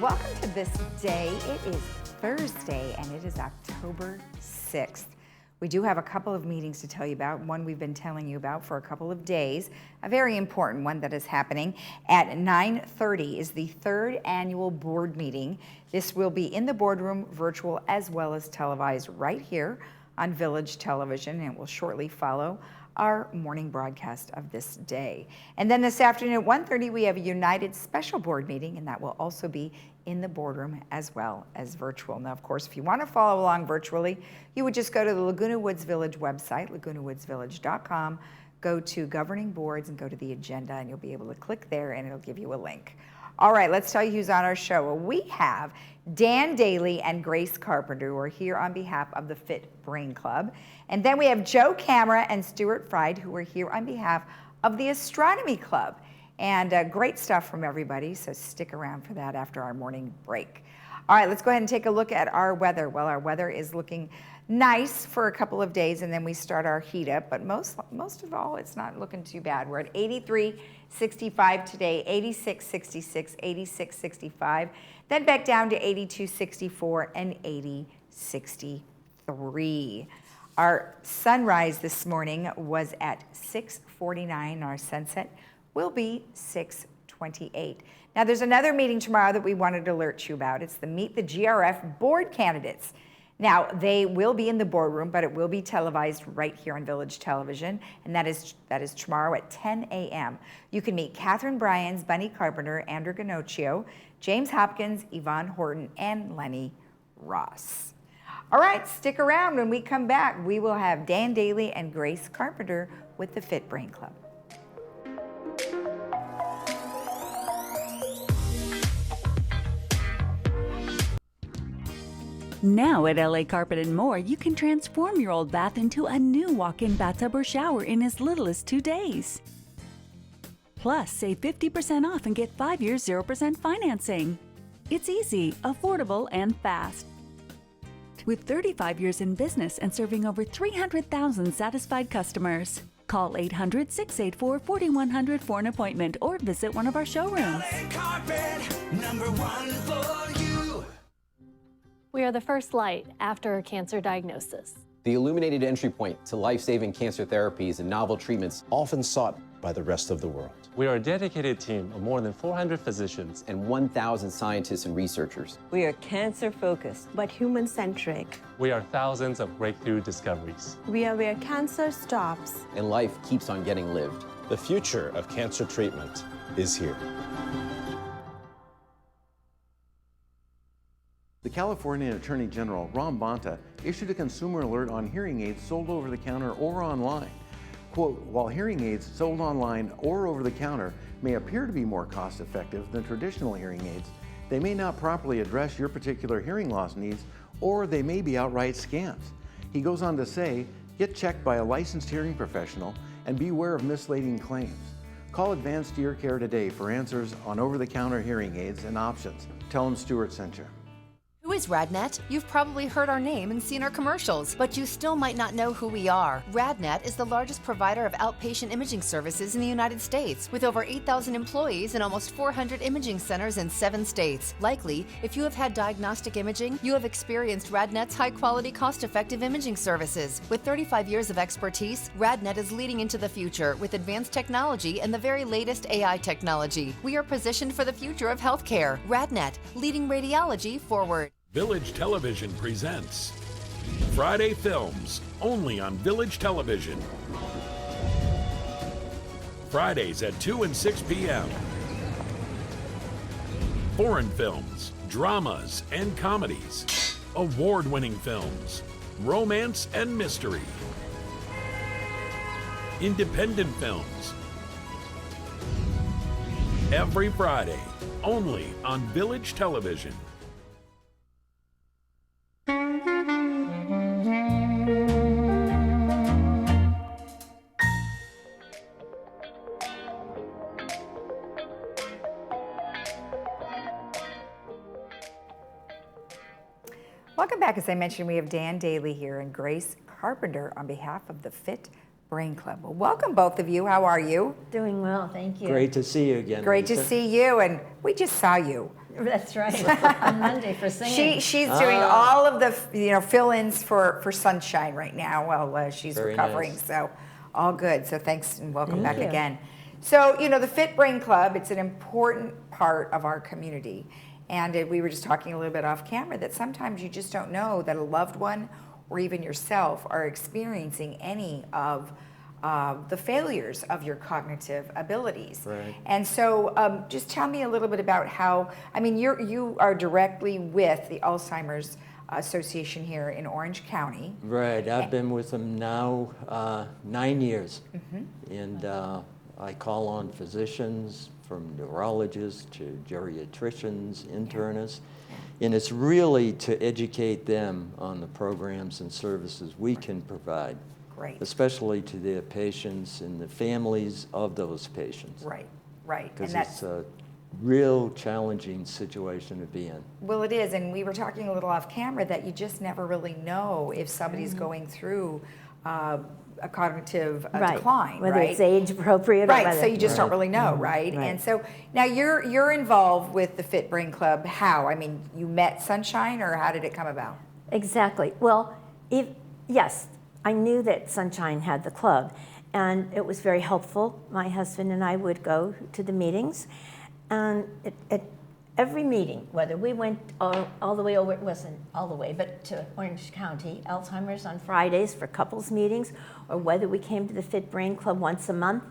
welcome to This Day. It is Thursday and it is October 6th. We do have a couple of meetings to tell you about. One we've been telling you about for a couple of days, a very important one that is happening at 9:30 is the third annual board meeting. This will be in the boardroom, virtual as well as televised right here on Village Television, and it will shortly follow our morning broadcast of This Day. And then this afternoon at 1:30 we have a United special board meeting, and that will also be in the boardroom as well as virtual. Now, of course, if you want to follow along virtually, you would just go to the Laguna Woods Village website, lagunawoodsvillage.com, go to governing boards and go to the agenda, and you'll be able to click there and it'll give you a link. All right, let's tell you who's on our show. Well, we have Dan Daly and Grace Carpenter, who are here on behalf of the Fit Brain Club. And then we have Joe Camera and Stuart Fried, who are here on behalf of the Astronomy Club. And great stuff from everybody, so stick around for that after our morning break. All right, let's go ahead and take a look at our weather. Well, our weather is looking nice for a couple of days, and then we start our heat up, but most of all, it's not looking too bad. We're at 83, 65 today, 86, 66, 86, 65, then back down to 82, 64, and 80, 63. Our sunrise this morning was at 6:49. Our sunset will be 6:28. Now, there's another meeting tomorrow that we wanted to alert you about. It's the Meet the GRF board candidates. Now, they will be in the boardroom, but it will be televised right here on Village Television, and that is tomorrow at 10 a.m. You can meet Catherine Bryans, Bunny Carpenter, Andrew Ganocchio, James Hopkins, Yvonne Horton, and Lenny Ross. All right, stick around. When we come back, we will have Dan Daly and Grace Carpenter with the Fit Brain Club. Now at LA Carpet & More, you can transform your old bath into a new walk-in bathtub or shower in as little as 2 days. Plus, save 50% off and get 5 years 0% financing. It's easy, affordable, and fast. With 35 years in business and serving over 300,000 satisfied customers. Call 800-684-4100 for an appointment or visit one of our showrooms. LA Carpet, #1 for you. We are the first light after a cancer diagnosis. The illuminated entry point to life-saving cancer therapies and novel treatments, often sought by the rest of the world. We are a dedicated team of more than 400 physicians and 1,000 scientists and researchers. We are cancer-focused, but human-centric. We are thousands of breakthrough discoveries. We are where cancer stops. And life keeps on getting lived. The future of cancer treatment is here. The California Attorney General, Ron Bonta, issued a consumer alert on hearing aids sold over the counter or online. Quote, while hearing aids sold online or over the counter may appear to be more cost effective than traditional hearing aids, they may not properly address your particular hearing loss needs, or they may be outright scams. He goes on to say, get checked by a licensed hearing professional and beware of misleading claims. Call Advanced Ear Care today for answers on over-the-counter hearing aids and options. Tell them Stuart sent you. Who is RadNet? You've probably heard our name and seen our commercials, but you still might not know who we are. RadNet is the largest provider of outpatient imaging services in the United States, with over 8,000 employees and almost 400 imaging centers in 7 states. Likely, if you have had diagnostic imaging, you have experienced RadNet's high-quality, cost-effective imaging services. With 35 years of expertise, RadNet is leading into the future with advanced technology and the very latest AI technology. We are positioned for the future of healthcare. RadNet, leading radiology forward. Village Television presents Friday Films, only on Village Television. Fridays at 2 and 6 p.m. Foreign films, dramas, and comedies. Award-winning films, romance and mystery. Independent films. Every Friday, only on Village Television. Welcome back. As I mentioned, we have Dan Daly here and Grace Carpenter on behalf of the Fit Brain Club. Well, welcome both of you. How are you? Doing well, thank you. Great to see you again. Great to Lisa. see you, and we just saw you. That's right. On Monday for singing. She's doing all of the fill-ins for Sunshine right now while she's Very recovering. nice. So all good. So thanks and welcome back you. again. So the Fit Brain Club, it's an important part of our community, and we were just talking a little bit off camera that sometimes you just don't know that a loved one or even yourself are experiencing any of the failures of your cognitive abilities. Right. And so just tell me a little bit about how, you are directly with the Alzheimer's Association here in Orange County. Right, I've been with them now 9 years. Mm-hmm. And I call on physicians, from neurologists to geriatricians, internists. And it's really to educate them on the programs and services we can provide. Great. Especially to their patients and the families of those patients. Right, right. Because And it's a real challenging situation to be in. well, it is, and we were talking a little off camera that you just never really know if somebody's going through a cognitive decline, whether right? it's age appropriate or Right, whether. so you just don't really know, right? Right. And so now you're involved with the Fit Brain Club. How? I mean, you met Sunshine, or how did it come about? Exactly. Well, yes, I knew that Sunshine had the club, and it was very helpful. My husband and I would go to the meetings, and at every meeting, whether we went all the way over, it wasn't all the way, but to Orange County, Alzheimer's on Fridays for couples meetings, or whether we came to the Fit Brain Club once a month,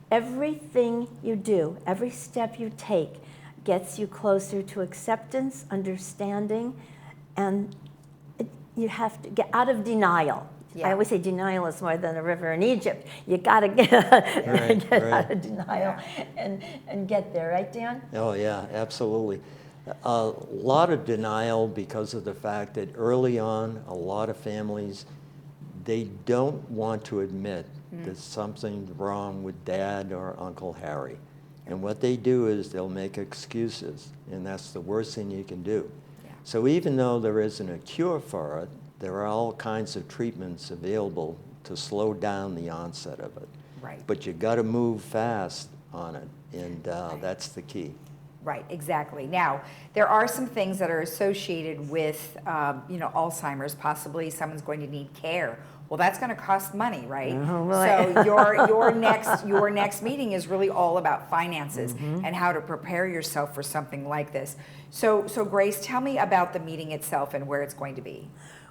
everything you do, every step you take gets you closer to acceptance, understanding, and you have to get out of denial. Yeah. I always say denial is more than a river in Egypt. You got to get, out of denial and get there, right, Dan? Oh, yeah, absolutely. A lot of denial because of the fact that early on, a lot of families, they don't want to admit that something's wrong with Dad or Uncle Harry. And what they do is they'll make excuses, and that's the worst thing you can do. Yeah. So even though there isn't a cure for it, there are all kinds of treatments available to slow down the onset of it. Right. But you got to move fast on it, and that's the key. Right, exactly. Now, there are some things that are associated with, Alzheimer's. Possibly someone's going to need care. Well, that's going to cost money, right? right. So your next meeting is really all about finances and how to prepare yourself for something like this. So Grace, tell me about the meeting itself and where it's going to be.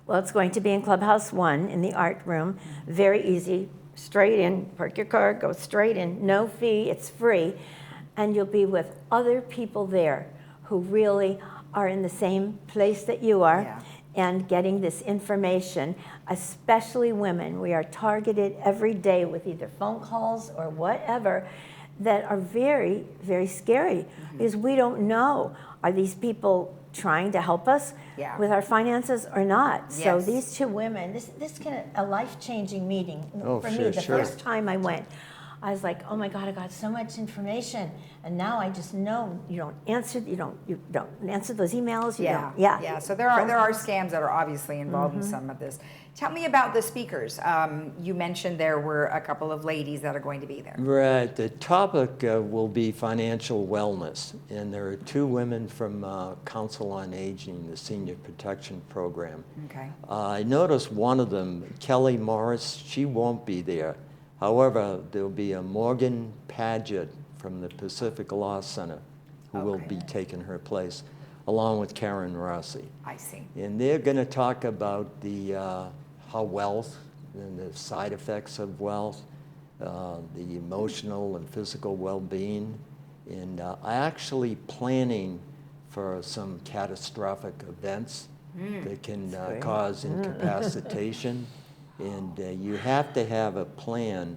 Well, it's going to be in Clubhouse 1 in the art room. Very easy, straight in, park your car, go straight in, no fee, it's free. And you'll be with other people there who really are in the same place that you are and getting this information, especially women. We are targeted every day with either phone calls or whatever that are very, very scary because we don't know, are these people trying to help us with our finances or not? Yes. So these two women, this can a life-changing meeting. For me, the first time I went, I was like, oh my God, I got so much information, and now I just know you don't answer those emails. So there are scams that are obviously involved in some of this. Tell me about the speakers. You mentioned there were a couple of ladies that are going to be there. Right. The topic will be financial wellness, and there are two women from Council on Aging, the Senior Protection Program. Okay. I noticed one of them, Kelly Morris, she won't be there. However, there'll be a Morgan Paget from the Pacific Law Center who will be taking her place, along with Karen Rossi. I see. And they're going to talk about the how wealth and the side effects of wealth, the emotional and physical well-being, and actually planning for some catastrophic events that can cause incapacitation. And you have to have a plan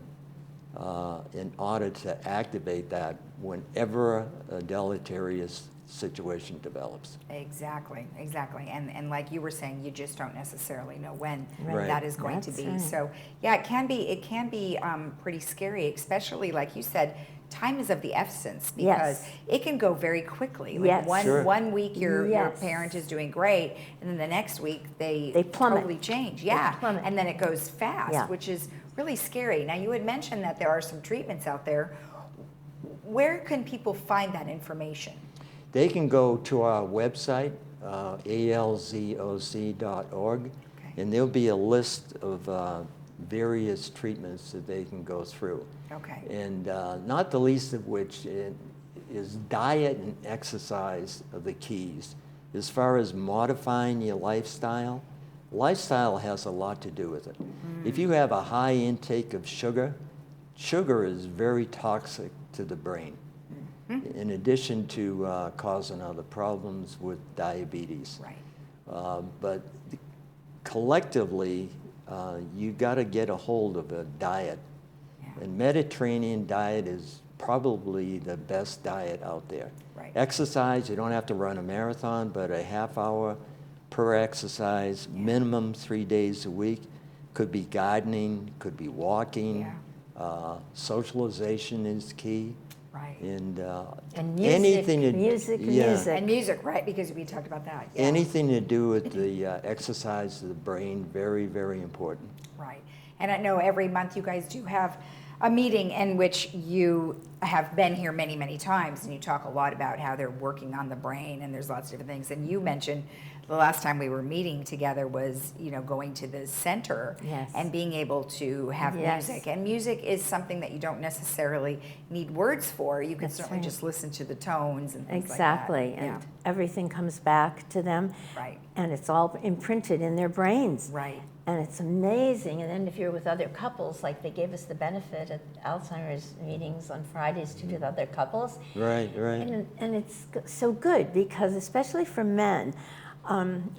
in order to activate that whenever a deleterious situation develops. Exactly. And like you were saying, you just don't necessarily know when Right. that is going to be. Right. So yeah, it can be pretty scary, especially like you said, time is of the essence because it can go very quickly. Like one week your parent is doing great, and then the next week they plummet. totally change. They plummet. And then it goes fast, which is really scary. Now, you had mentioned that there are some treatments out there. Where can people find that information? They can go to our website, alzoc.org, and there'll be a list of various treatments that they can go through. Okay. And not the least of which is diet and exercise are the keys. As far as modifying your lifestyle, lifestyle has a lot to do with it. If you have a high intake of sugar, sugar is very toxic to the brain, in addition to causing other problems with diabetes. Right. But collectively, you got to get a hold of a diet. And Mediterranean diet is probably the best diet out there. Right. Exercise, you don't have to run a marathon, but a half hour per exercise, minimum 3 days a week. Could be gardening, could be walking. Socialization is key. Right. And music, anything to, music, And music, right? Because we talked about that. Yeah. Anything to do with the exercise of the brain, very, very important. Right. And I know every month you guys do have a meeting in which you have been here many, many times, and you talk a lot about how they're working on the brain, and there's lots of different things. And you mentioned the last time we were meeting together was, going to the center and being able to have music. And music is something that you don't necessarily need words for. You can certainly just listen to the tones and things exactly. like that. And everything comes back to them. Right. And it's all imprinted in their brains. Right. And it's amazing. And then if you're with other couples, like they gave us the benefit at Alzheimer's meetings on Fridays to do with other couples. Right, right. And it's so good because especially for men,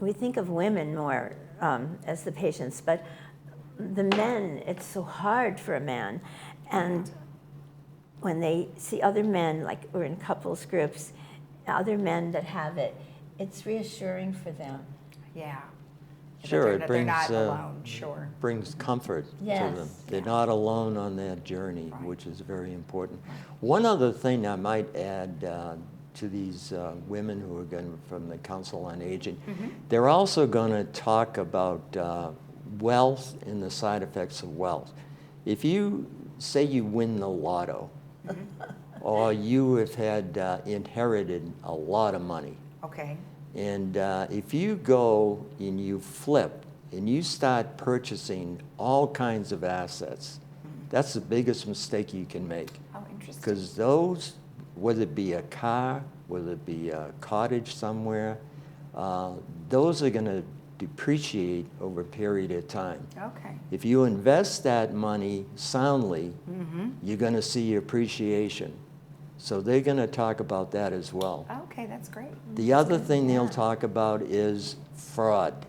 we think of women more as the patients, but the men, it's so hard for a man. And when they see other men, like we're in couples groups, other men that have it, it's reassuring for them. Yeah. Sure, they're not alone, brings comfort to Yes. them. They're not alone on that journey, which is very important. One other thing I might add to these women who are going from the Council on Aging, they're also going to talk about wealth and the side effects of wealth. If you say you win the lotto, or you have had inherited a lot of money, Okay. and if you go and you flip and you start purchasing all kinds of assets, that's the biggest mistake you can make. Oh, interesting. Because those, whether it be a car, whether it be a cottage somewhere, those are going to depreciate over a period of time. Okay. If you invest that money soundly, you're going to see appreciation. So they're going to talk about that as well. Okay, that's great. The other thing they'll talk about is fraud.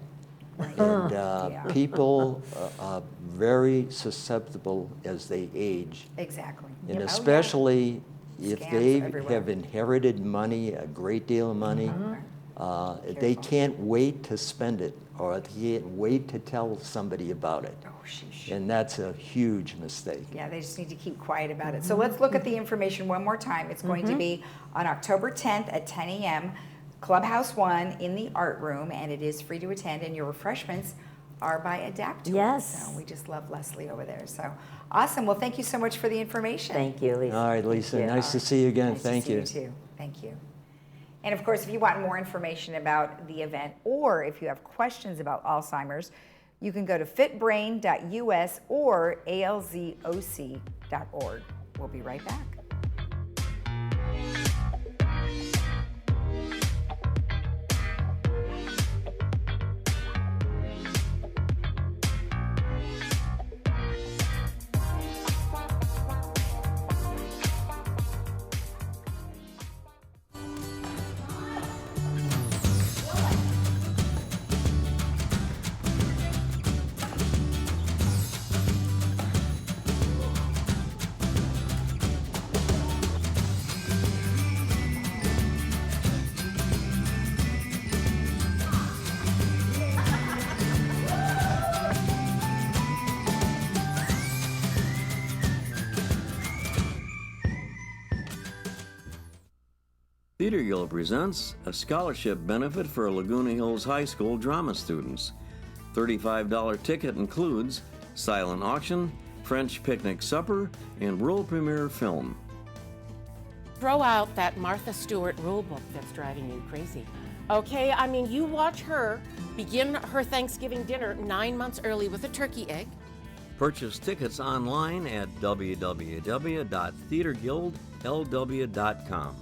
And people are very susceptible as they age. Exactly. And Yep. especially if Scams they everywhere. have inherited money, a great deal of money, they can't wait to spend it, or they can't wait to tell somebody about it. Oh, sheesh. And that's a huge mistake. Yeah, they just need to keep quiet about it. So let's look at the information one more time. It's going to be on October 10th at 10 a.m., Clubhouse 1 in the art room, and it is free to attend, and your refreshments are by Adapt Tool. Yes. So we just love Leslie over there. So awesome. Well, thank you so much for the information. Thank you, Lisa. All right, Lisa, Thank you. nice to see you again. Nice Thank to see you. you too. Thank you. And of course, if you want more information about the event, or if you have questions about Alzheimer's, you can go to fitbrain.us or alzoc.org. We'll be right back. Petergill presents a scholarship benefit for Laguna Hills High School drama students. $35 ticket includes silent auction, French picnic supper, and world premiere film. Throw out that Martha Stewart rulebook that's driving you crazy. Okay, I mean, you watch her begin her Thanksgiving dinner 9 months early with a turkey egg. Purchase tickets online at www.theaterguildlw.com.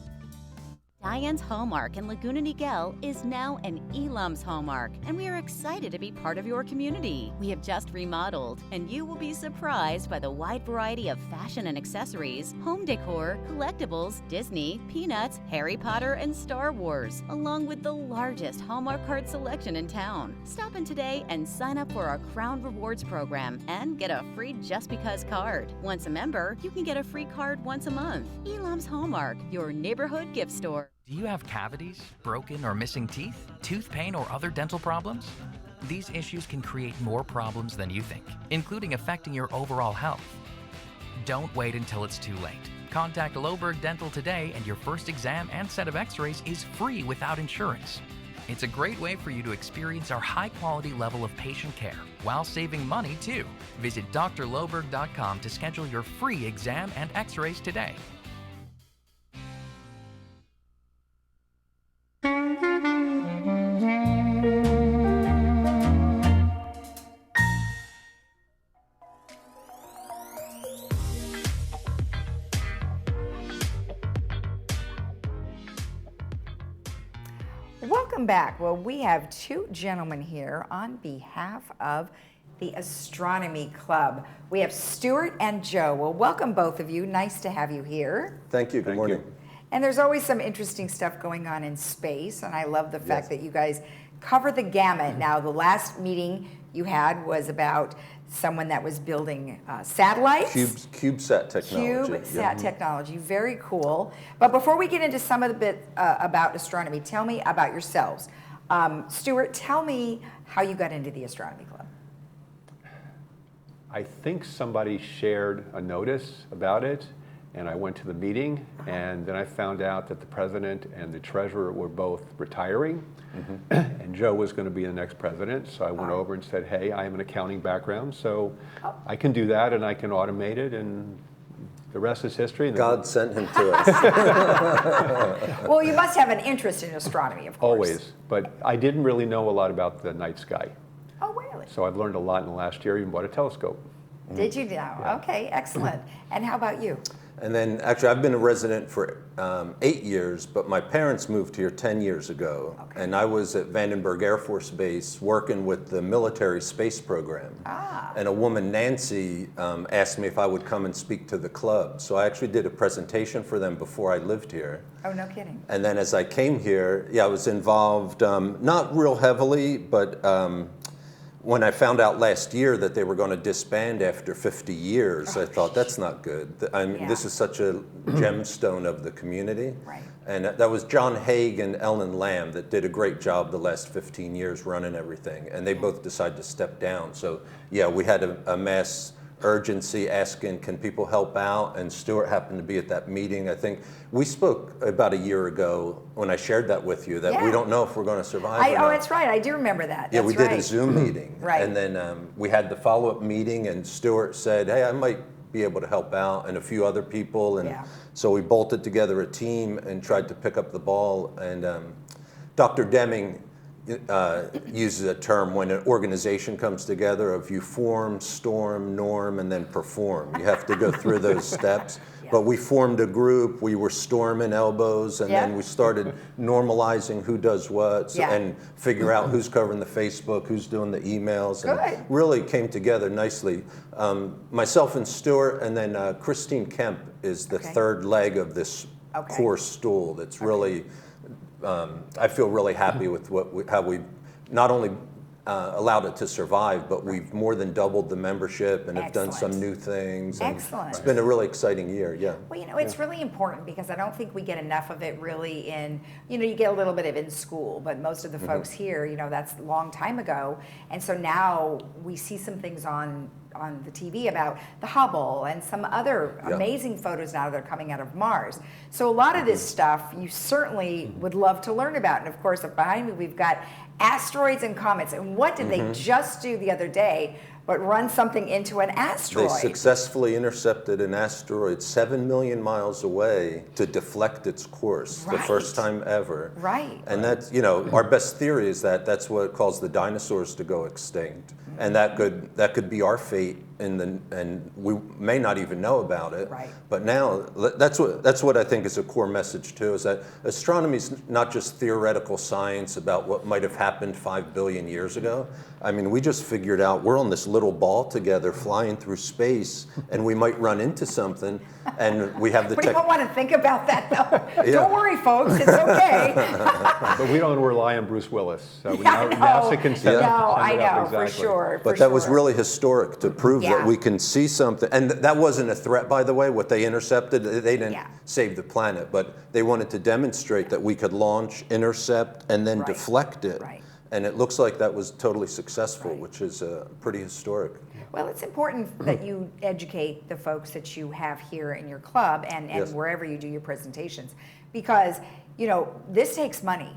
Diane's Hallmark in Laguna Niguel is now an Elam's Hallmark, and we are excited to be part of your community. We have just remodeled, and you will be surprised by the wide variety of fashion and accessories, home decor, collectibles, Disney, Peanuts, Harry Potter, and Star Wars, along with the largest Hallmark card selection in town. Stop in today and sign up for our Crown Rewards program and get a free Just Because card. Once a member, you can get a free card once a month. Elam's Hallmark, your neighborhood gift store. Do you have cavities, broken or missing teeth, tooth pain, or other dental problems? These issues can create more problems than you think, including affecting your overall health. Don't wait until it's too late. Contact Loberg Dental today and your first exam and set of x-rays is free without insurance. It's a great way for you to experience our high-quality level of patient care while saving money too. Visit drloberg.com to schedule your free exam and x-rays today. Welcome back. Well, we have two gentlemen here on behalf of the Astronomy Club. We have Stuart and Joe. Well, welcome both of you. Nice to have you here. Thank you. Good morning. And there's always some interesting stuff going on in space, and I love the fact that you guys cover the gamut. Now, the last meeting you had was about someone that was building satellites. CubeSat technology. CubeSat technology, very cool. But before we get into some of the bit about astronomy, tell me about yourselves. Stuart, tell me how you got into the Astronomy Club. I think somebody shared a notice about it, and I went to the meeting, and then I found out that the president and the treasurer were both retiring, and Joe was going to be the next president. So I went over and said, hey, I have an accounting background, so I can do that, and I can automate it, and the rest is history. God sent him to us. Well, you must have an interest in astronomy, of course. Always, but I didn't really know a lot about the night sky. Oh, really? So I've learned a lot in the last year, even bought a telescope. Did you now? Yeah. Okay, excellent. And how about you? And then, actually, I've been a resident for 8 years, but my parents moved here 10 years ago. Okay. And I was at Vandenberg Air Force Base working with the military space program. And a woman, Nancy, asked me if I would come and speak to the club. So I actually did a presentation for them before I lived here. Oh, no kidding. And then as I came here, I was involved, not real heavily, but when I found out last year that they were going to disband after 50 years, I thought, that's not good. I mean, this is such a gemstone of the community. Right. And that was John Haig and Ellen Lamb that did a great job the last 15 years running everything. And they both decided to step down. So, we had a mass urgency asking, can people help out? And Stuart happened to be at that meeting. I think we spoke about a year ago when I shared that with you, that we don't know if we're going to survive or not. Oh, that's right. I do remember that. Yeah, we did a Zoom meeting. Right. And then we had the follow-up meeting, and Stuart said, hey, I might be able to help out, and a few other people. And so we bolted together a team and tried to pick up the ball. And Dr. Deming uses a term when an organization comes together of you form, storm, norm, and then perform. You have to go through those steps. But we formed a group, we were storming elbows, and then we started normalizing who does what, and figure out who's covering the Facebook, who's doing the emails, and it really came together nicely. Myself and Stuart, and then Christine Kemp is the third leg of this core stool that's really, I feel really happy with how we not only allowed it to survive, but we've more than doubled the membership and have done some new things. Excellent. It's been a really exciting year, Well, it's really important because I don't think we get enough of it really in, you get a little bit of it in school, but most of the folks here, that's a long time ago. And so now we see some things on the TV about the Hubble and some other amazing photos now that are coming out of Mars. So a lot of this stuff you certainly would love to learn about. And of course, behind me we've got asteroids and comets. And what did they just do the other day? but run something into an asteroid. They successfully intercepted an asteroid 7 million miles away to deflect its course, the first time ever. Right. And that's, you know, our best theory is that that's what caused the dinosaurs to go extinct. And that could be our fate, and we may not even know about it. Right. But now, that's what I think is a core message too, is that astronomy is not just theoretical science about what might have happened 5 billion years ago. I mean, we just figured out we're on this little ball together flying through space, and we might run into something, and we have the We don't want to think about that, though. Yeah. Don't worry, folks, it's okay. But we don't rely on Bruce Willis. So Yeah, NASA can set it up I know, for exactly. sure. But that was really historic to prove Yeah. that we can see something. And that wasn't a threat, by the way, what they intercepted. They didn't save the planet, but they wanted to demonstrate that we could launch, intercept, and then deflect it. Right. And it looks like that was totally successful, which is pretty historic. Well, it's important that you educate the folks that you have here in your club and Yes. wherever you do your presentations, because, you know, this takes money.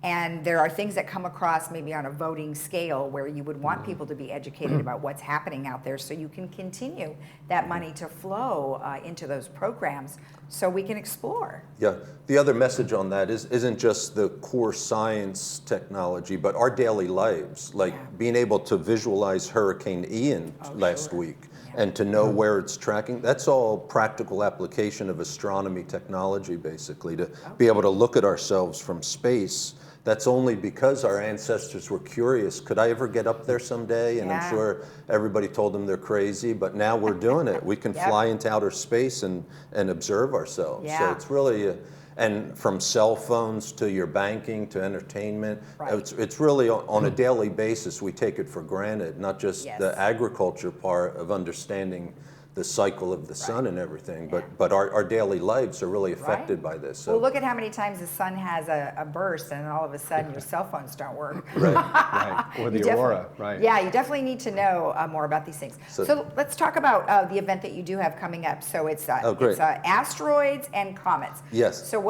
And there are things that come across maybe on a voting scale where you would want people to be educated about what's happening out there, so you can continue that money to flow into those programs so we can explore. Yeah, the other message on that isn't just the core science technology, but our daily lives, like being able to visualize Hurricane Ian last week and to know where it's tracking. That's all practical application of astronomy technology, basically, to be able to look at ourselves from space. That's only because our ancestors were curious. Could I ever get up there someday? And I'm sure everybody told them they're crazy, but now we're doing it. We can fly into outer space and observe ourselves. So it's really, and from cell phones to your banking to entertainment, it's really on a daily basis. We take it for granted, not just the agriculture part of understanding the cycle of the sun and everything, but our daily lives are really affected by this. So. Well, look at how many times the sun has a burst and all of a sudden your cell phones don't work. Right, or the aurora, right. Yeah, you definitely need to know more about these things. So let's talk about the event that you do have coming up. So it's asteroids and comets. Yes. So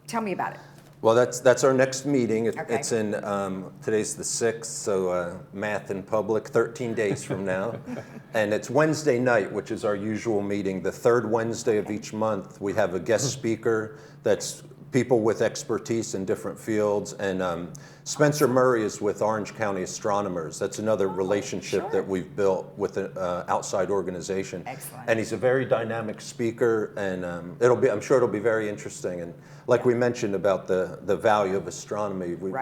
tell me about it. Well, that's our next meeting. It's in, today's the 6th, so math in public, 13 days from now. And it's Wednesday night, which is our usual meeting. The third Wednesday of each month, we have a guest speaker that's people with expertise in different fields. And Spencer Murray is with Orange County Astronomers. That's another relationship that we've built with an outside organization. Excellent. And he's a very dynamic speaker, and I'm sure it'll be very interesting. And like we mentioned about the value of astronomy, we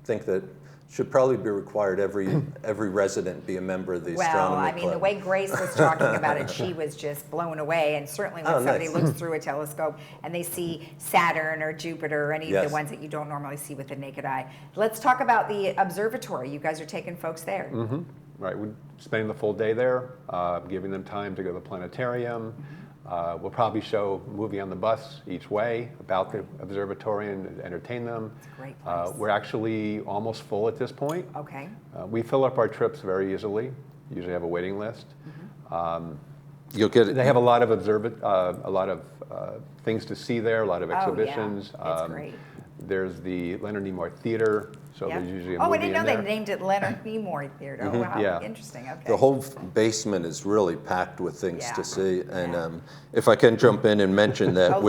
think that should probably be required every resident be a member of the astronomy club. The way Grace was talking about it, she was just blown away. And certainly when somebody looks through a telescope and they see Saturn or Jupiter or any of the ones that you don't normally see with the naked eye. Let's talk about the observatory. You guys are taking folks there. Mm-hmm. Right, we're spending the full day there, giving them time to go to the planetarium. We'll probably show a movie on the bus each way about the observatory and entertain them. It's a great place. We're actually almost full at this point. Okay. We fill up our trips very easily. Usually have a waiting list. You'll get it. They have a lot of things to see there, a lot of exhibitions. It's great. There's the Leonard Nimoy Theater, so there's usually a movie I didn't know in they there. named it Leonard Nimoy Theater. Oh, wow, interesting. Okay. The whole basement is really packed with things to see. And if I can jump in and mention that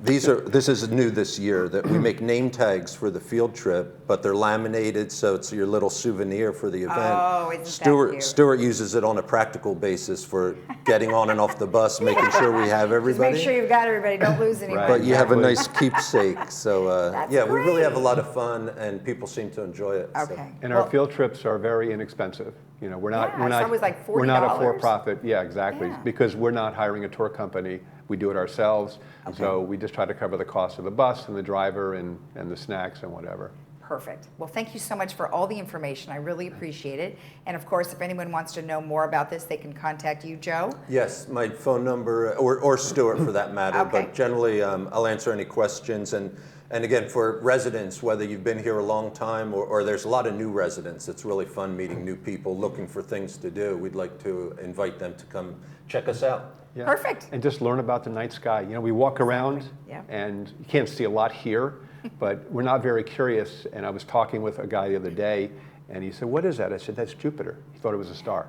this is new this year, that we make name tags for the field trip, but they're laminated, so it's your little souvenir for the event. Oh, isn't that cute? Stuart uses it on a practical basis for getting on and off the bus, making sure we have everybody. Just make sure you've got everybody. Don't lose anybody. But you have a nice keepsake. So we really have a lot of fun, and people seem to enjoy it. Okay. So. And our field trips are very inexpensive. You know, we're not it was like $40. we're not a for-profit. Yeah, exactly. Because we're not hiring a tour company. We do it ourselves. So we just try to cover the cost of the bus and the driver and the snacks and whatever. Perfect. Well, thank you so much for all the information. I really appreciate it. And of course, if anyone wants to know more about this, they can contact you, Joe. Yes, my phone number, or Stuart for that matter. But generally, I'll answer any questions. And again, for residents, whether you've been here a long time or there's a lot of new residents, it's really fun meeting new people looking for things to do. We'd like to invite them to come check us out. Yeah. Perfect. And just learn about the night sky. You know, we walk around and you can't see a lot here, but we're not very curious. And I was talking with a guy the other day, and he said, "What is that?" I said, "That's Jupiter." He thought it was a star.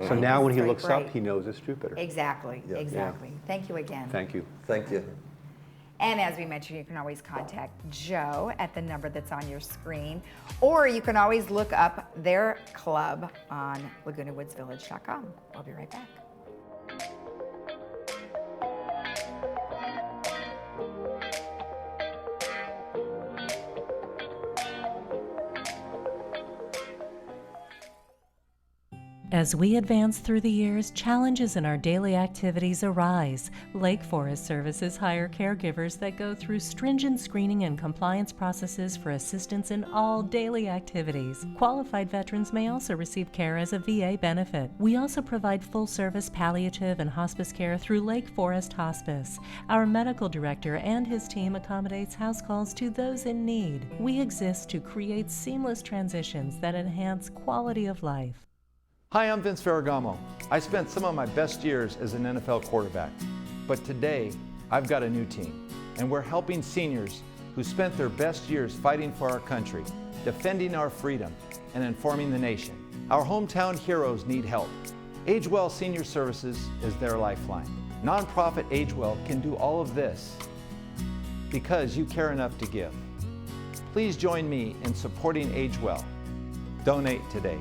So now when he Very looks bright. up, he knows it's Jupiter. Exactly, Yeah. exactly. Thank you again. Thank you. Thank you. And as we mentioned, you can always contact Joe at the number that's on your screen, or you can always look up their club on lagunawoodsvillage.com. I'll be right back. As we advance through the years, challenges in our daily activities arise. Lake Forest Services hire caregivers that go through stringent screening and compliance processes for assistance in all daily activities. Qualified veterans may also receive care as a VA benefit. We also provide full-service palliative and hospice care through Lake Forest Hospice. Our medical director and his team accommodates house calls to those in need. We exist to create seamless transitions that enhance quality of life. Hi, I'm Vince Ferragamo. I spent some of my best years as an NFL quarterback, but today I've got a new team, and we're helping seniors who spent their best years fighting for our country, defending our freedom, and informing the nation. Our hometown heroes need help. AgeWell Senior Services is their lifeline. Nonprofit AgeWell can do all of this because you care enough to give. Please join me in supporting AgeWell. Donate today.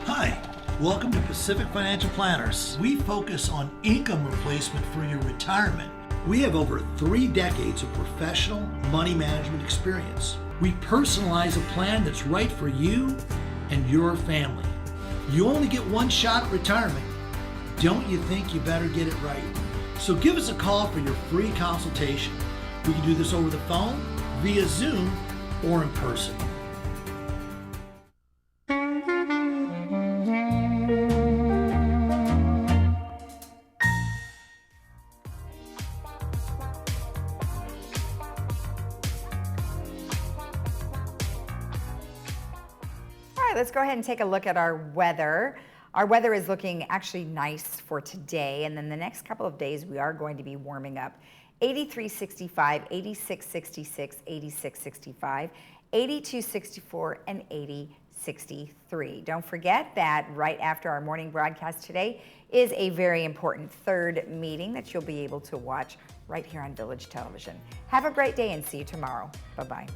Hi, welcome to Pacific Financial Planners. We focus on income replacement for your retirement. We have over 3 decades of professional money management experience. We personalize a plan that's right for you and your family. You only get one shot at retirement. Don't you think you better get it right? So give us a call for your free consultation. We can do this over the phone, via Zoom, or in person. Let's go ahead and take a look at our weather. Our weather is looking actually nice for today, and then the next couple of days we are going to be warming up. 83-65, 86-66, 86-65, 82-64, and 80-63. Don't forget that right after our morning broadcast today is a very important third meeting that you'll be able to watch right here on Village Television. Have a great day and see you tomorrow. Bye-bye.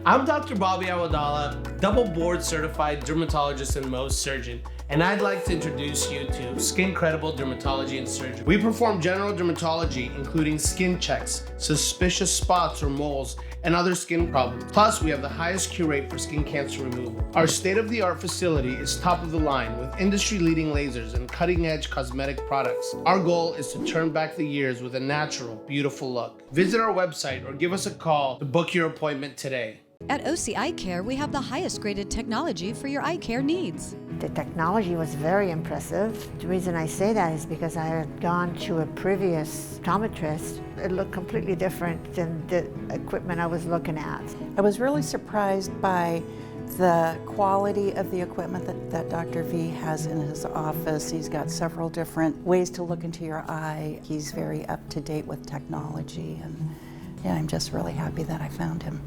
I'm Dr. Bobby Awadala, double board certified dermatologist and Mohs surgeon, and I'd like to introduce you to Skin Credible Dermatology and Surgery. We perform general dermatology, including skin checks, suspicious spots or moles, and other skin problems. Plus, we have the highest cure rate for skin cancer removal. Our state-of-the-art facility is top of the line with industry-leading lasers and cutting-edge cosmetic products. Our goal is to turn back the years with a natural, beautiful look. Visit our website or give us a call to book your appointment today. At OC Eye Care, we have the highest graded technology for your eye care needs. The technology was very impressive. The reason I say that is because I had gone to a previous optometrist. It looked completely different than the equipment I was looking at. I was really surprised by the quality of the equipment that Dr. V has in his office. He's got several different ways to look into your eye. He's very up to date with technology, and yeah, I'm just really happy that I found him.